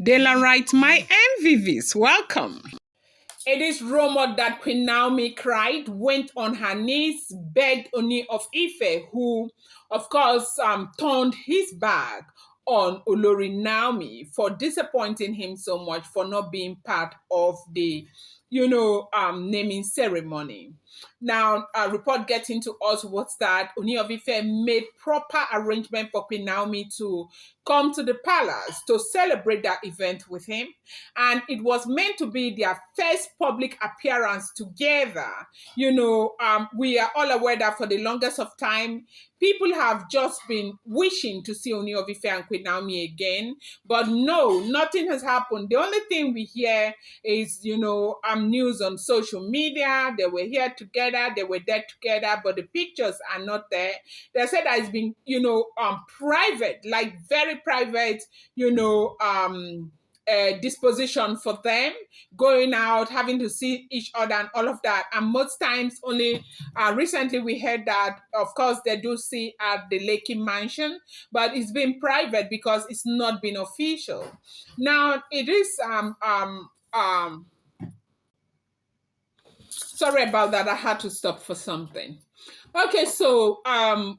Daylight, my MVVs, welcome. It is rumored that Queen Naomi cried, went on her knees, begged Ooni of Ife, who, of course, turned his back on Olori Naomi for disappointing him so much for not being part of the, naming ceremony. Now, a report getting to us was that Ooni of Ife made proper arrangement for Queen Naomi to come to the palace to celebrate that event with him, and it was meant to be their first public appearance together. We are all aware that for the longest of time, people have just been wishing to see Ooni of Ife and Queen Naomi again, but no, nothing has happened. The only thing we hear is, news on social media. They were here together, they were there together, but the pictures are not there. They said that it's been, private, like very private, disposition for them, going out, having to see each other and all of that. And most times only recently we heard that, of course, they do see at the Lakey Mansion, but it's been private because it's not been official. Now, it is sorry about that. I had to stop for something. Okay, so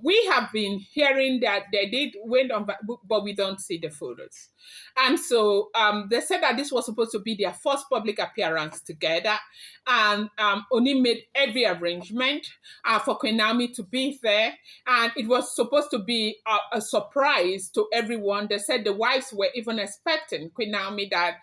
we have been hearing that they did went on, but we don't see the photos. And so they said that this was supposed to be their first public appearance together, and Oni made every arrangement for Queen Naomi to be there, and it was supposed to be a surprise to everyone. They said the wives were even expecting Queen Naomi, that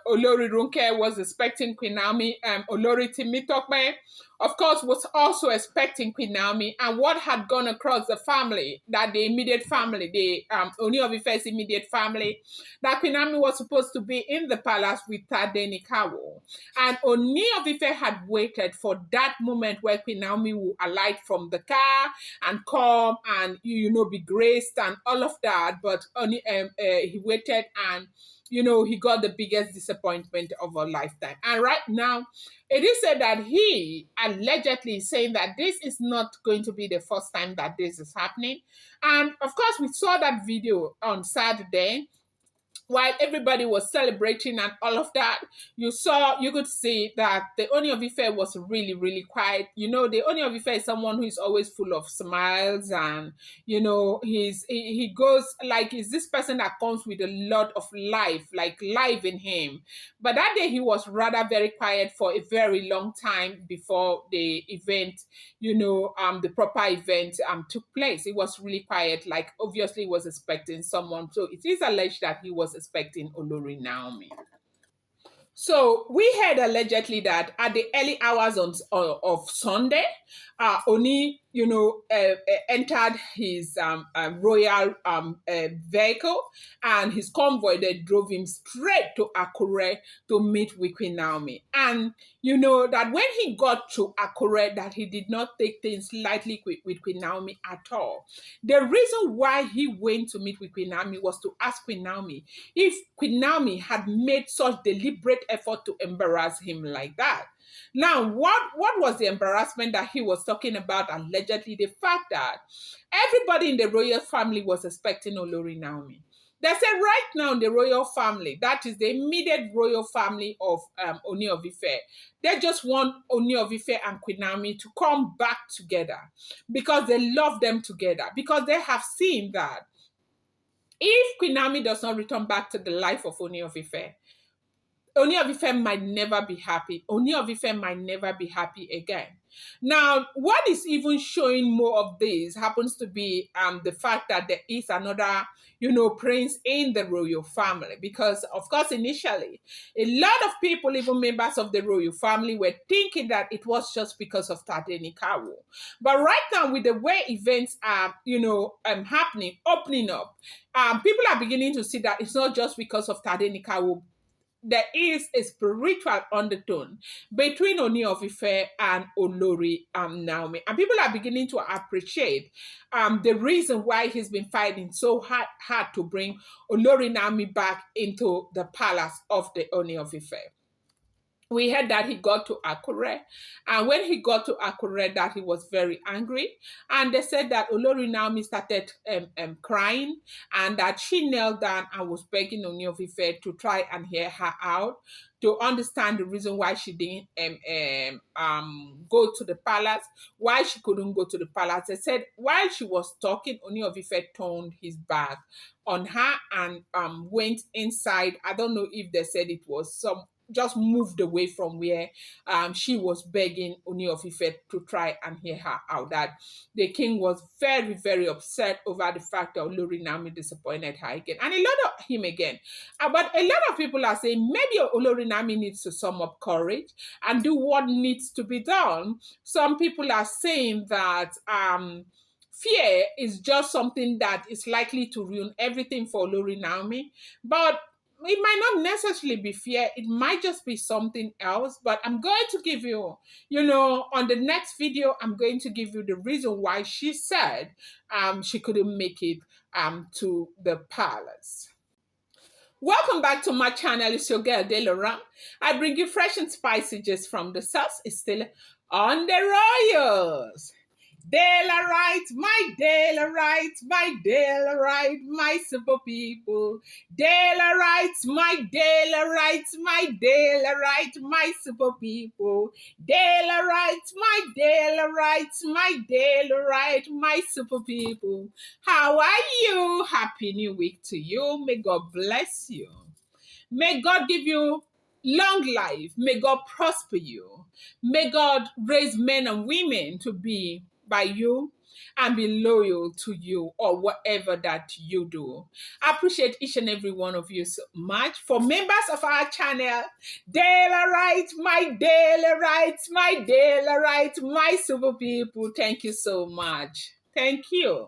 Olori Runke was expecting Queen Naomi, Olori Timitokme, of course, was also expecting Queen Naomi, and what had gone across the family, that the immediate family, the Ooni of Ife's immediate family, that Queen Naomi was supposed to be in the palace with Tade Nikawo. And Ooni of Ife had waited for that moment where Queen Naomi would alight from the car and come and, be graced and all of that, but he waited, and he got the biggest disappointment of a lifetime. And right now, it is said that he allegedly is saying that this is not going to be the first time that this is happening. And of course, we saw that video on Saturday while everybody was celebrating and all of that. You could see that the Ooni of Ife was really, really quiet. The Ooni of Ife is someone who is always full of smiles, and he goes, like, is this person that comes with a lot of life, like life in him. But that day he was rather very quiet for a very long time before the event, the proper event took place. It was really quiet, like obviously he was expecting someone. So it is alleged that he was expecting Olori Naomi. So we heard allegedly that at the early hours of Sunday, Oni, entered his royal vehicle, and his convoy, they drove him straight to Akure to meet with Queen Naomi. And that when he got to Akure, that he did not take things lightly with Queen Naomi at all. The reason why he went to meet with Queen Naomi was to ask Queen Naomi if Queen Naomi had made such deliberate effort to embarrass him like that. Now, what was the embarrassment that he was talking about? Allegedly, the fact that everybody in the royal family was expecting Olori Naomi. They said right now the royal family, that is the immediate royal family of Ooni of Ife, they just want Ooni of Ife and Queen Naomi to come back together because they love them together, because they have seen that if Queen Naomi does not return back to the life of Ooni of Ife, Ooni of Ife might never be happy. Ooni of Ife might never be happy again. Now, what is even showing more of this happens to be the fact that there is another, prince in the royal family. Because, of course, initially, a lot of people, even members of the royal family, were thinking that it was just because of Tade Nikawo. But right now, with the way events are, happening, opening up, people are beginning to see that it's not just because of Tade Nikawo. There is a spiritual undertone between Ooni of Ife and Olori Naomi. And people are beginning to appreciate the reason why he's been fighting so hard to bring Olori Naomi back into the palace of the Ooni of Ife. we heard that he got to Akure, and when he got to Akure, that he was very angry, and they said that Olori Naomi started crying, and that she knelt down and was begging Ooni of Ife to try and hear her out, to understand the reason why she didn't go to the palace, why she couldn't go to the palace. They said while she was talking, Ooni of Ife turned his back on her and went inside. I don't know if they said it was some, just moved away from where she was begging Ooni of Ife to try and hear her out. That the king was very, very upset over the fact that Olori Naomi disappointed her again. And a lot of him again. But a lot of people are saying maybe Olori Naomi needs to sum up courage and do what needs to be done. Some people are saying that fear is just something that is likely to ruin everything for Olori Naomi. But it might not necessarily be fear, it might just be something else. But I'm going to give you, on the next video, I'm going to give you the reason why she said she couldn't make it to the palace. Welcome back to my channel. It's your girl Delora. I bring you fresh and spicy gist from the source. It's still on the royals. Daylight, my daylight, my daylight, my simple people. Daylight, my daylight, my daylight, my simple people. Daylight, my daylight, my daylight, my simple people. How are you? Happy New Week to you. May God bless you. May God give you long life. May God prosper you. May God raise men and women to be by you and be loyal to you or whatever that you do. I appreciate each and every one of you so much. For members of our channel, Daylight, my Daylight, my Daylight, my super people, thank you so much. Thank you.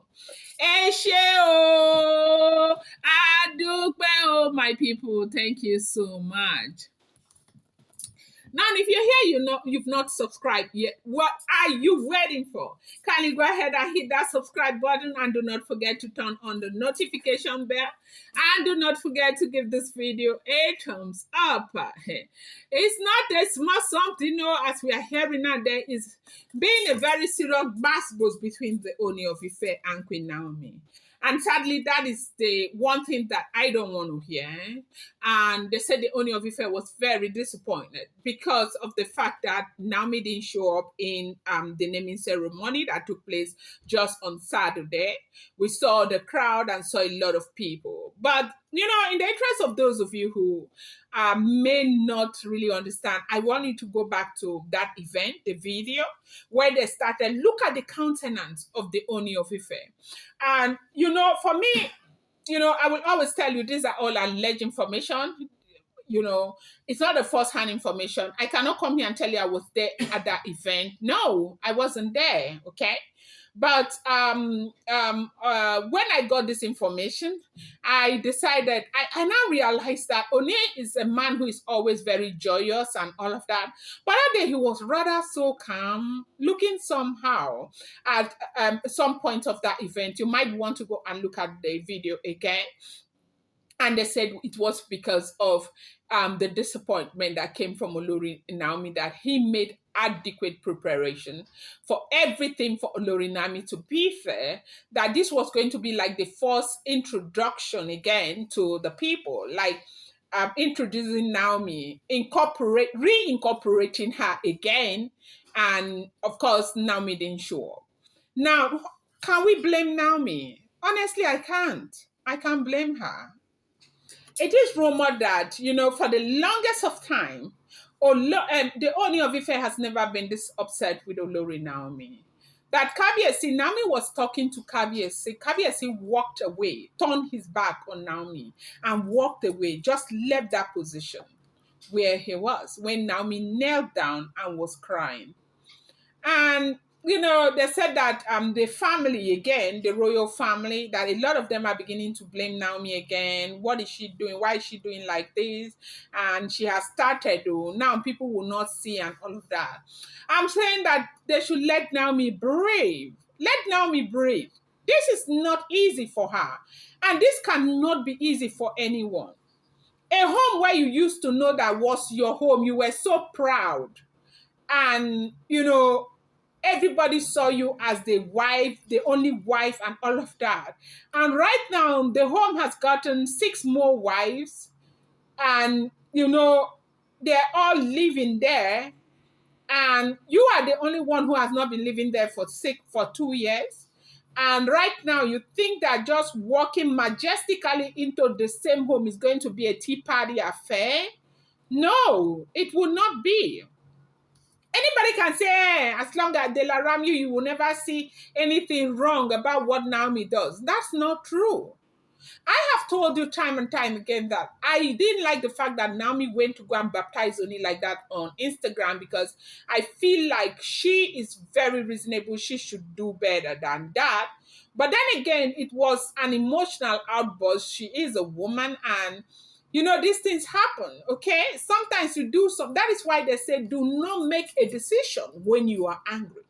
Ẹ ṣé o, a dúpẹ́ o, my people. Thank you so much. Now, if you're here, you've not subscribed yet. What are you waiting for? Kindly go ahead and hit that subscribe button, and do not forget to turn on the notification bell. And do not forget to give this video a thumbs up. It's not a small something, as we are hearing now, there is being a very serious battles between the Ooni of Ife and Queen Naomi. And sadly, that is the one thing that I don't want to hear. And they said the Ooni of Ife was very disappointed because of the fact that Naomi didn't show up in the naming ceremony that took place just on Saturday. We saw the crowd and saw a lot of people. But, in the interest of those of you who may not really understand, I want you to go back to that event, the video, where they started, look at the countenance of the Ooni of Ife. And, for me, I will always tell you, these are all alleged information. It's not a first-hand information. I cannot come here and tell you I was there at that event. No, I wasn't there, okay? But when I got this information, I decided, I now realized that Ooni is a man who is always very joyous and all of that. But that day he was rather so calm, looking somehow at some point of that event. You might want to go and look at the video again. And they said it was because of the disappointment that came from Olori Naomi, that he made adequate preparation for everything for Olori Naomi to be fair, that this was going to be like the first introduction again to the people, like introducing Naomi, reincorporating her again. And of course, Naomi didn't show up. Now, can we blame Naomi? Honestly, I can't. I can't blame her. It is rumored that, for the longest of time, the Ooni of Ife has never been this upset with Olori Naomi. That Naomi was talking to Kabiyesi walked away, turned his back on Naomi and walked away, just left that position where he was when Naomi knelt down and was crying. And they said that the family again, the royal family, that a lot of them are beginning to blame Naomi again. What is she doing? Why is she doing like this? And she has started, now people will not see and all of that. I'm saying that they should let Naomi breathe. Let Naomi breathe. This is not easy for her. And this cannot be easy for anyone. A home where you used to know that was your home. You were so proud. And, everybody saw you as the wife, the only wife, and all of that. And right now, the home has gotten 6 more wives, and, they're all living there. And you are the only one who has not been living there for 2 years. And right now, you think that just walking majestically into the same home is going to be a tea party affair? No, it will not be. Anybody can say, as long as they'll around you, you will never see anything wrong about what Naomi does. That's not true. I have told you time and time again that I didn't like the fact that Naomi went to go and baptize Oni like that on Instagram, because I feel like she is very reasonable. She should do better than that. But then again, it was an emotional outburst. She is a woman, and these things happen, okay? Sometimes you do some. That is why they say do not make a decision when you are angry.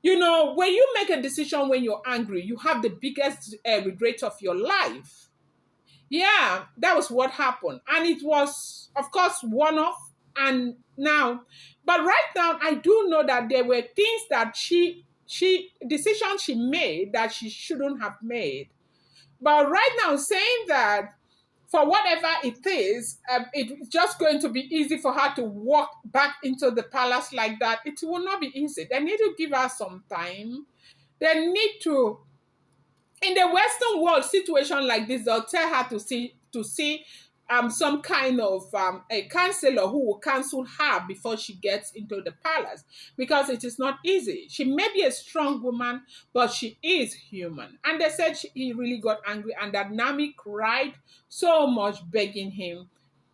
When you make a decision when you're angry, you have the biggest regret of your life. Yeah, that was what happened. And it was, of course, one off. And now, but right now, I do know that there were things that decisions she made that she shouldn't have made. But right now, saying that for whatever it is, it's just going to be easy for her to walk back into the palace like that. It will not be easy. They need to give her some time. They need to, in the Western world, situation like this, they'll tell her to see some kind of a counselor who will counsel her before she gets into the palace, because it is not easy. She may be a strong woman, but she is human. And they said he really got angry, and that Nami cried so much, begging him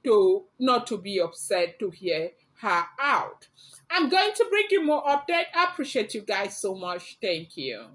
to not to be upset, to hear her out. I'm going to bring you more update. I appreciate you guys so much. Thank you.